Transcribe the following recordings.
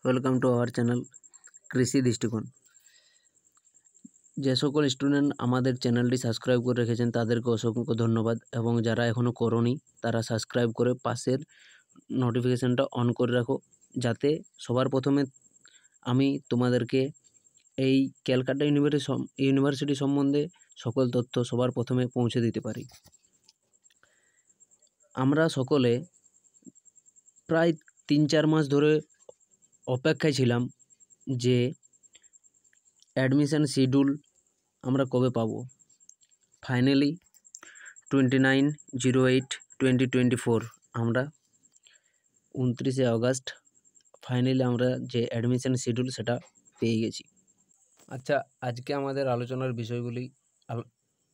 Welcome to our channel কৃষি দৃষ্টিকোণ। যে সকল স্টুডেন্ট আমাদের চ্যানেলটি সাবস্ক্রাইব করে রেখেছেন তাদেরকে অসংখ্য ধন্যবাদ, এবং যারা এখনও করোনি তারা সাবস্ক্রাইব করে পাশের নোটিফিকেশানটা অন করে রাখো, যাতে সবার প্রথমে আমি তোমাদেরকে এই ক্যালকাটা ইউনিভার্সিটি সম্বন্ধে সকল তথ্য সবার প্রথমে পৌঁছে দিতে পারি। আমরা সকলে প্রায় 3-4 মাস ধরে অপেক্ষায় ছিলাম যে অ্যাডমিশান শিডিউল আমরা কবে পাবো। ফাইনালি 29/08/2024 আমরা 29শে আগস্ট ফাইনালি আমরা যে অ্যাডমিশান শিডিউল সেটা পেয়ে গেছি। আচ্ছা, আজকে আমাদের আলোচনার বিষয়গুলি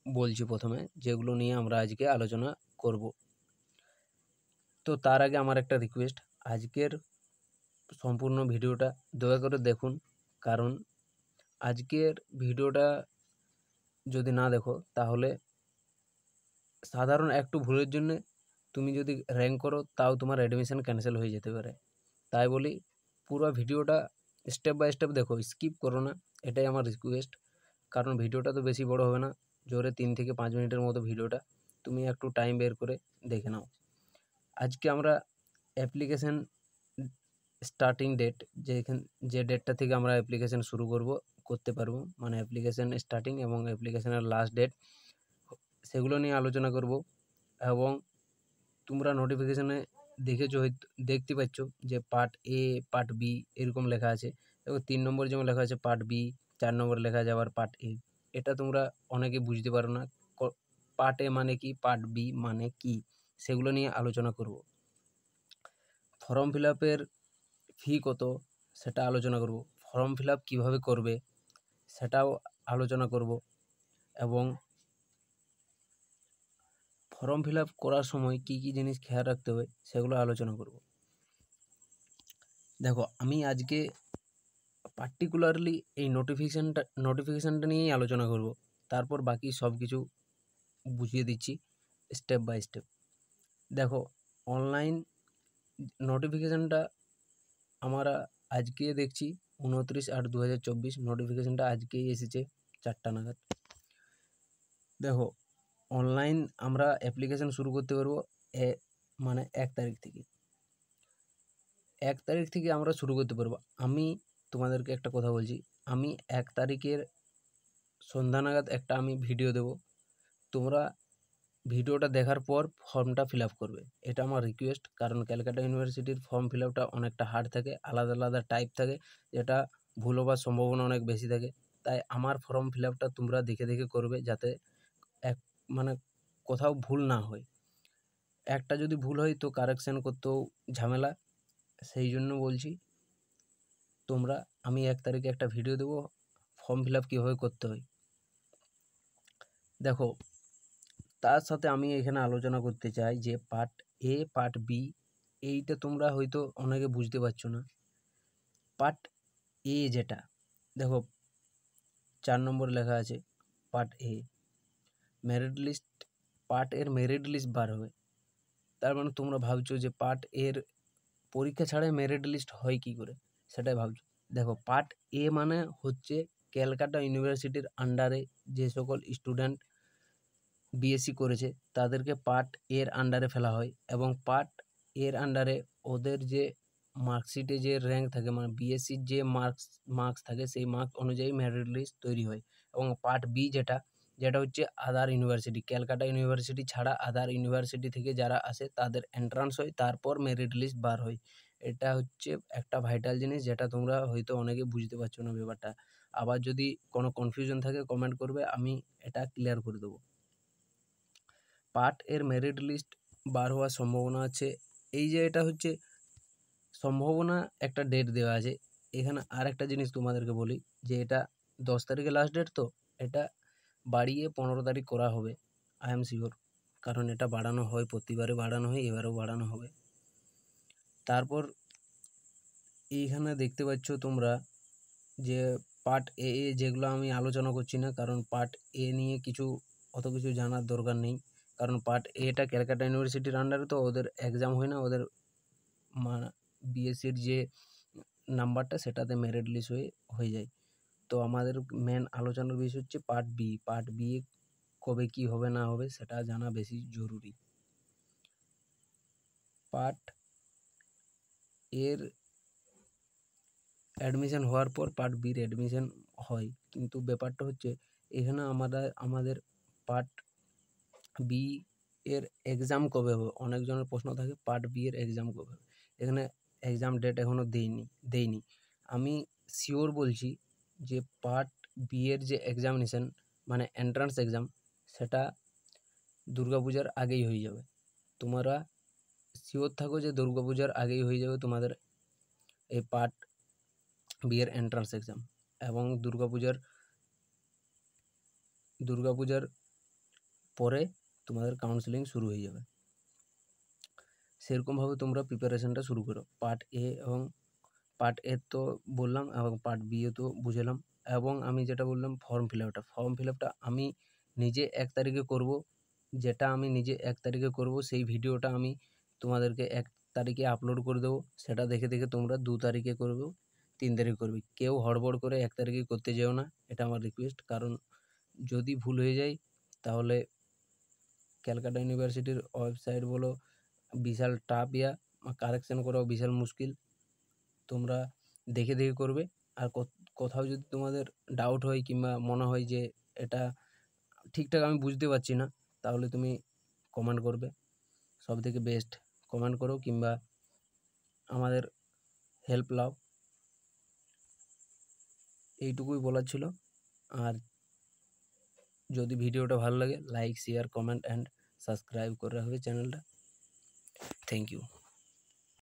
বলছি প্রথমে, যেগুলো নিয়ে আমরা আজকে আলোচনা করব। তো তার আগে আমার একটা রিকোয়েস্ট, আজকের সম্পূর্ণ ভিডিওটা দয়া করে দেখুন, কারণ আজকের ভিডিওটা যদি না দেখো তাহলে সাধারণ একটু ভুলের জন্য তুমি যদি র্যাঙ্ক করো তাও তোমার অ্যাডমিশান ক্যান্সেল হয়ে যেতে পারে। তাই বলি পুরো ভিডিওটা স্টেপ বাই স্টেপ দেখো, স্কিপ করো না, এটাই আমার রিকোয়েস্ট। কারণ ভিডিওটা তো বেশি বড় হবে না, জোরে 3 থেকে 5 মিনিটের মতো ভিডিওটা, তুমি একটু টাইম বের করে দেখে নাও। আজকে আমরা অ্যাপ্লিকেশান স্টার্টিং ডেট, যে ডেটটা থেকে আমরা অ্যাপ্লিকেশান শুরু করতে পারবো, মানে অ্যাপ্লিকেশান স্টার্টিং এবং অ্যাপ্লিকেশানের লাস্ট ডেট, সেগুলো নিয়ে আলোচনা করব। এবং তোমরা নোটিফিকেশানে দেখতে পাচ্ছ যে পার্ট এ, পার্ট বি এরকম লেখা আছে, এবং 3 নম্বর যেমন লেখা আছে পার্ট বি, 4 নম্বরে লেখা আছে আবার পার্ট এ। এটা তোমরা অনেকে বুঝতে পারো না, পার্ট এ মানে কি, পার্ট বি মানে কি, সেগুলো নিয়ে আলোচনা করব। ফর্ম ফিল আপের ফি কত সেটা আলোচনা করব, ফর্ম ফিল আপ কীভাবে করবে সেটাও আলোচনা করব, এবং ফর্ম ফিল আপ করার সময় কী কী জিনিস খেয়াল রাখতে হবে সেগুলো আলোচনা করব। দেখো, আমি আজকে পার্টিকুলারলি এই নোটিফিকেশানটা নিয়েই আলোচনা করব, তারপর বাকি সব কিছু বুঝিয়ে দিচ্ছি স্টেপ বাই স্টেপ। দেখো, অনলাইন নোটিফিকেশানটা আমরা আজকে দেখছি 29/8/2024, নোটিফিকেশানটা আজকেই এসেছে 4টা নাগাদ। দেখো, অনলাইন আমরা অ্যাপ্লিকেশান শুরু করতে পারবো মানে 1 তারিখ থেকে। 1 তারিখ থেকে আমরা শুরু করতে পারবো। আমি তোমাদেরকে একটা কথা বলছি, আমি 1 তারিখের সন্ধ্যা নাগাদ একটা আমি ভিডিও দেব, তোমরা ভিডিওটা দেখার পর ফর্মটা ফিল আপ করবে, এটা আমার রিকোয়েস্ট। কারণ ক্যালকাটা ইউনিভার্সিটির ফর্ম ফিল আপটা অনেকটা হার্ড থাকে, আলাদা আলাদা টাইপ থাকে, যেটা ভুল হবার সম্ভাবনা অনেক বেশি থাকে। তাই আমার ফর্ম ফিল আপটা তোমরা দেখে দেখে করবে, যাতে মানে কোথাও ভুল না হয়। একটা যদি ভুল হয় তো কারেকশান করতেও ঝামেলা, সেই জন্য বলছি আমি 1 তারিখে একটা ভিডিও দেবো ফর্ম ফিল আপ কীভাবে করতে হয়। দেখো, তার সাথে আমি এখানে আলোচনা করতে চাই যে পার্ট এ, পার্ট বি, এইটা তোমরা হয়তো অনেকে বুঝতে পারছো না। পার্ট এ যেটা, দেখো 4 নম্বর লেখা আছে part A, merit list, part এর মেরিট লিস্ট বার হবে। তার মানে তোমরা ভাবছো যে পার্ট এর পরীক্ষা ছাড়াই মেরিট লিস্ট হয় কী করে, সেটাই ভাবছো। দেখো, পার্ট এ মানে হচ্ছে ক্যালকাটা ইউনিভার্সিটির আন্ডারে যে সকল স্টুডেন্ট বিএসসি করেছে তাদেরকে পার্ট এর আন্ডারে ফেলা হয়, এবং পার্ট এর আন্ডারে ওদের যে মার্কশিটে যে র্যাঙ্ক থাকে, মানে বিএসসির যে মার্কস থাকে, সেই মার্কস অনুযায়ী মেরিট লিস্ট তৈরি হয়। এবং পার্ট বি যেটা হচ্ছে আদার ইউনিভার্সিটি, ক্যালকাটা ইউনিভার্সিটি ছাড়া আদার ইউনিভার্সিটি থেকে যারা আসে তাদের এন্ট্রান্স হয়, তারপর মেরিট লিস্ট বার হয়। এটা হচ্ছে একটা ভাইটাল জিনিস, যেটা তোমরা হয়তো অনেকে বুঝতে পারছো না ব্যাপারটা। আবার যদি কোনো কনফিউশন থাকে কমেন্ট করবে, আমি এটা ক্লিয়ার করে দেবো। পার্ট এর মেরিট লিস্ট বার হওয়ার সম্ভাবনা আছে, এই যে এটা হচ্ছে সম্ভাবনা, একটা ডেট দেওয়া আছে এখানে। আর একটা জিনিস তোমাদেরকে বলি যে এটা 10 তারিখে লাস্ট ডেট, তো এটা বাড়িয়ে 15 তারিখ করা হবে, আই এম শিওর। কারণ এটা বাড়ানো হয়, প্রতিবারে বাড়ানো হয়, এবারেও বাড়ানো হবে। তারপর এইখানে দেখতে পাচ্ছ তোমরা যে পার্ট এ, যেগুলো আমি আলোচনা করছি না, কারণ পার্ট এ নিয়ে অত কিছু জানার দরকার নেই। কারণ পার্ট এটা ক্যালকাটা ইউনিভার্সিটির আন্ডারে, তো ওদের এক্সাম হয় না, ওদের বিএসসির যে নাম্বারটা সেটাতে মেরিট লিস্ট হয়ে যায়। তো আমাদের মেন আলোচনার বিষয় হচ্ছে পার্ট বি। পার্ট বি কবে কি হবে না হবে সেটা জানা বেশি জরুরি। পার্ট এর অ্যাডমিশন হওয়ার পর পার্ট বির অ্যাডমিশন হয়, কিন্তু ব্যাপারটা হচ্ছে এখানে আমাদের পার্ট বি এর এক্সাম কবে হবে, অনেকজনের প্রশ্ন থাকে পার্ট বি এর এক্সাম কবে হবে। এখানে এক্সাম ডেট এখনও দেয়নি। আমি শিওর বলছি যে পার্ট বি এর যে এক্সামিনেশন মানে এন্ট্রান্স এক্সাম সেটা দুর্গাপূজার আগেই হয়ে যাবে। তোমরা শিওর থাকো যে দুর্গাপূজার আগেই হয়ে যাবে তোমাদের এই পার্ট বি এর এন্ট্রান্স এক্সাম, এবং দুর্গাপূজার পরে তোমাদের কাউন্সেলিং শুরু হয়ে যাবে। সেরকমভাবে তোমরা প্রিপারেশনটা শুরু করো। পার্ট এ এবং পার্ট এ তো বললাম, এবং পার্ট বি তো বুঝলাম, এবং আমি যেটা বললাম ফর্ম ফিল আপটা আমি নিজে 1 তারিখে করব। যেটা আমি নিজে 1 তারিখে করব সেই ভিডিওটা আমি তোমাদেরকে 1 তারিখে আপলোড করে দেবো। সেটা দেখে তোমরা 2 তারিখে করবে, 3 তারিখে করবে। কেউ হড়বড় করে 1 তারিখে করতে যেও না, এটা আমার রিকোয়েস্ট। কারণ যদি ভুল হয়ে যায় তাহলে ক্যালকাটা ইউনিভার্সিটির ওয়েবসাইট বলো বিশাল টাফ, কারেকশন করাও বিশাল মুশকিল। তোমরা দেখে করবে। আর কোথাও যদি তোমাদের ডাউট হয় কিংবা মনে হয় যে এটা ঠিকঠাক আমি বুঝতে পারছি না, তাহলে তুমি কমেন্ট করবে। সবথেকে বেস্ট কমেন্ট করো কিংবা আমাদের হেল্প নাও। এইটুকুই বলার ছিল। আর যদি ভিডিওটা ভালো লাগে like, share, comment and subscribe করে রাখবে চ্যানেলটা। Thank you.